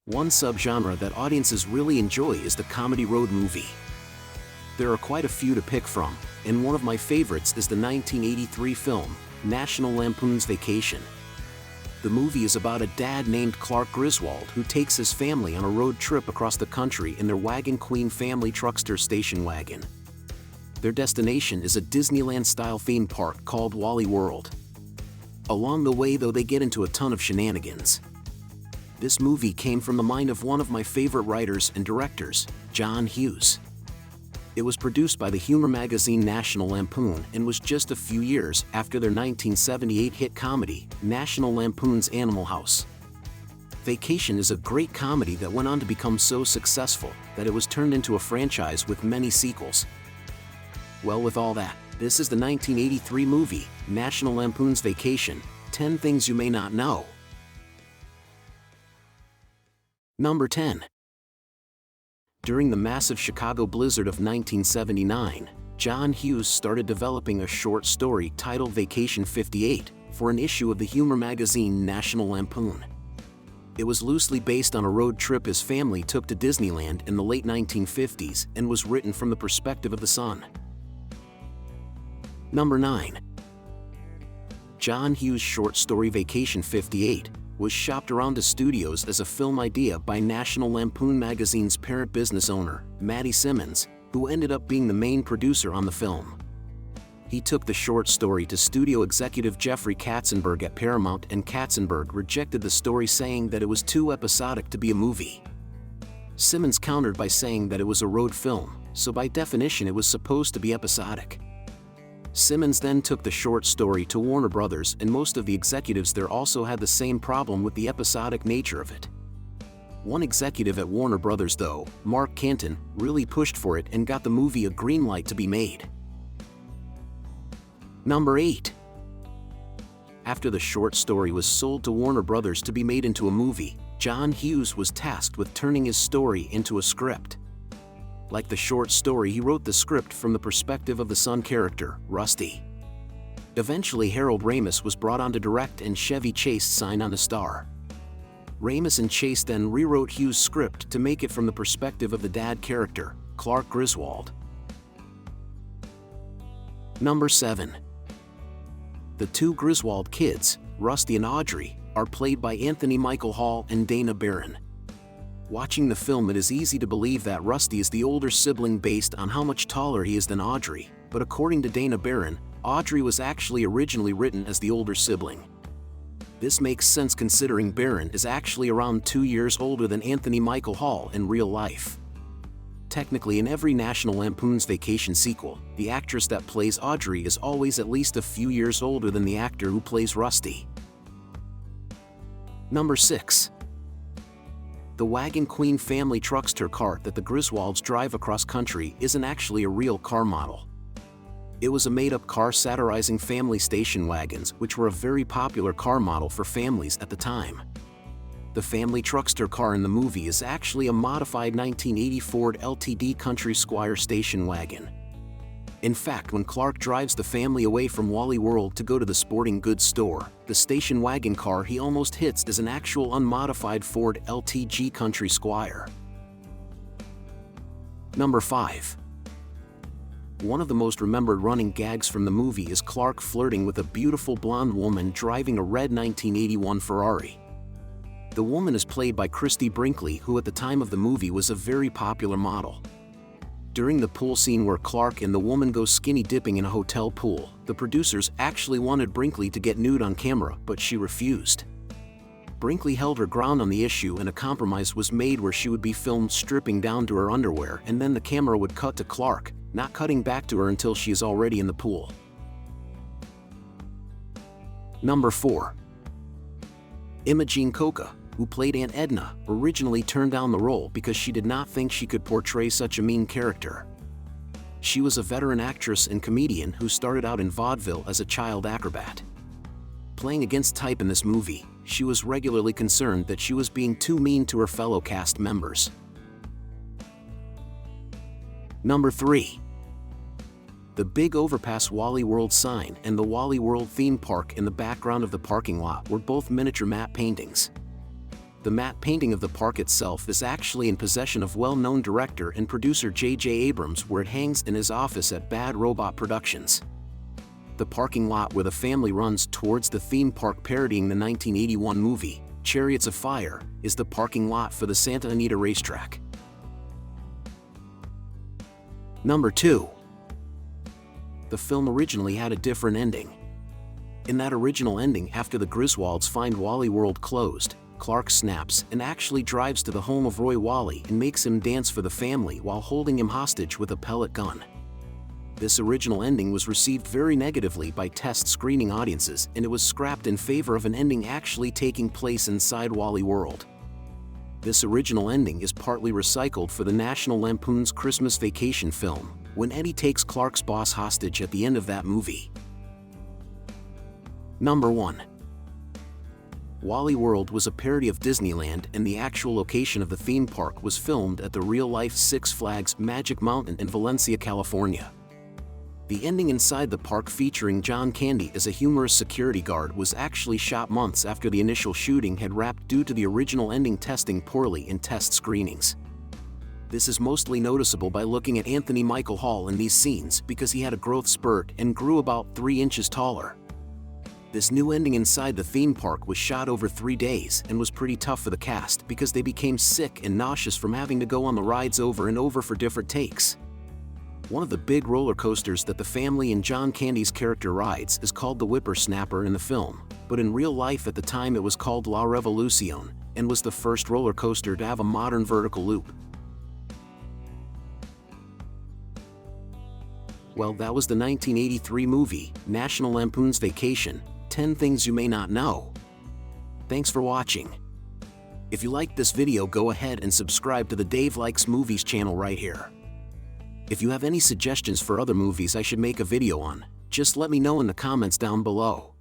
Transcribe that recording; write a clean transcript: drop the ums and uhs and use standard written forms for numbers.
One subgenre that audiences really enjoy is the comedy road movie. There are quite a few to pick from, and one of my favorites is the 1983 film, National Lampoon's Vacation. The movie is about a dad named Clark Griswold who takes his family on a road trip across the country in their Wagon Queen family truckster station wagon. Their destination is a Disneyland-style theme park called Wally World. Along the way, though, they get into a ton of shenanigans. This movie came from the mind of one of my favorite writers and directors, John Hughes. It was produced by the humor magazine National Lampoon and was just a few years after their 1978 hit comedy, National Lampoon's Animal House. Vacation is a great comedy that went on to become so successful that it was turned into a franchise with many sequels. Well, with all that, this is the 1983 movie, National Lampoon's Vacation, 10 Things You May Not Know. Number 10. During the massive Chicago blizzard of 1979, John Hughes started developing a short story titled Vacation 58 for an issue of the humor magazine National Lampoon. It was loosely based on a road trip his family took to Disneyland in the late 1950s and was written from the perspective of the son. Number 9. John Hughes' short story Vacation 58 was shopped around to studios as a film idea by National Lampoon magazine's parent business owner, Matty Simmons, who ended up being the main producer on the film. He took the short story to studio executive Jeffrey Katzenberg at Paramount, and Katzenberg rejected the story, saying that it was too episodic to be a movie. Simmons countered by saying that it was a road film, so by definition it was supposed to be episodic. Simmons then took the short story to Warner Brothers, and most of the executives there also had the same problem with the episodic nature of it. One executive at Warner Brothers, though, Mark Canton, really pushed for it and got the movie a green light to be made. Number 8. After the short story was sold to Warner Brothers to be made into a movie, John Hughes was tasked with turning his story into a script. Like the short story, he wrote the script from the perspective of the son character, Rusty. Eventually, Harold Ramis was brought on to direct and Chevy Chase signed on to star. Ramis and Chase then rewrote Hughes' script to make it from the perspective of the dad character, Clark Griswold. Number 7. The two Griswold kids, Rusty and Audrey, are played by Anthony Michael Hall and Dana Barron. Watching the film, it is easy to believe that Rusty is the older sibling based on how much taller he is than Audrey, but according to Dana Barron, Audrey was actually originally written as the older sibling. This makes sense considering Barron is actually around 2 years older than Anthony Michael Hall in real life. Technically, in every National Lampoon's Vacation sequel, the actress that plays Audrey is always at least a few years older than the actor who plays Rusty. Number 6. The Wagon Queen family truckster cart that the Griswolds drive across country isn't actually a real car model. It was a made-up car satirizing family station wagons, which were a very popular car model for families at the time. The family truckster car in the movie is actually a modified 1980 Ford LTD Country Squire station wagon. In fact, when Clark drives the family away from Wally World to go to the sporting goods store, the station wagon car he almost hits is an actual unmodified Ford LTG Country Squire. Number 5. One of the most remembered running gags from the movie is Clark flirting with a beautiful blonde woman driving a red 1981 Ferrari. The woman is played by Christy Brinkley, who at the time of the movie was a very popular model. During the pool scene where Clark and the woman go skinny dipping in a hotel pool, the producers actually wanted Brinkley to get nude on camera, but she refused. Brinkley held her ground on the issue, and a compromise was made where she would be filmed stripping down to her underwear, and then the camera would cut to Clark, not cutting back to her until she is already in the pool. Number 4. Imogene Coca, who played Aunt Edna, originally turned down the role because she did not think she could portray such a mean character. She was a veteran actress and comedian who started out in vaudeville as a child acrobat. Playing against type in this movie, she was regularly concerned that she was being too mean to her fellow cast members. Number 3. The big overpass Wally World sign and the Wally World theme park in the background of the parking lot were both miniature matte paintings. The matte painting of the park itself is actually in possession of well-known director and producer J.J. Abrams, where it hangs in his office at Bad Robot Productions. The parking lot where the family runs towards the theme park parodying the 1981 movie, Chariots of Fire, is the parking lot for the Santa Anita racetrack. Number 2. The film originally had a different ending. In that original ending, after the Griswolds find Wally World closed, Clark snaps and actually drives to the home of Roy Wally and makes him dance for the family while holding him hostage with a pellet gun. This original ending was received very negatively by test screening audiences, and it was scrapped in favor of an ending actually taking place inside Wally World. This original ending is partly recycled for the National Lampoon's Christmas Vacation film, when Eddie takes Clark's boss hostage at the end of that movie. Number 1. Wally World was a parody of Disneyland, and the actual location of the theme park was filmed at the real-life Six Flags Magic Mountain in Valencia, California. The ending inside the park featuring John Candy as a humorous security guard was actually shot months after the initial shooting had wrapped due to the original ending testing poorly in test screenings. This is mostly noticeable by looking at Anthony Michael Hall in these scenes because he had a growth spurt and grew about 3 inches taller. This new ending inside the theme park was shot over 3 days and was pretty tough for the cast because they became sick and nauseous from having to go on the rides over and over for different takes. One of the big roller coasters that the family and John Candy's character rides is called the Whippersnapper in the film, but in real life at the time it was called La Revolucion, and was the first roller coaster to have a modern vertical loop. Well, that was the 1983 movie, National Lampoon's Vacation, 10 Things You May Not Know. Thanks for watching. If you liked this video, go ahead and subscribe to the Dave Likes Movies channel right here. If you have any suggestions for other movies I should make a video on, just let me know in the comments down below.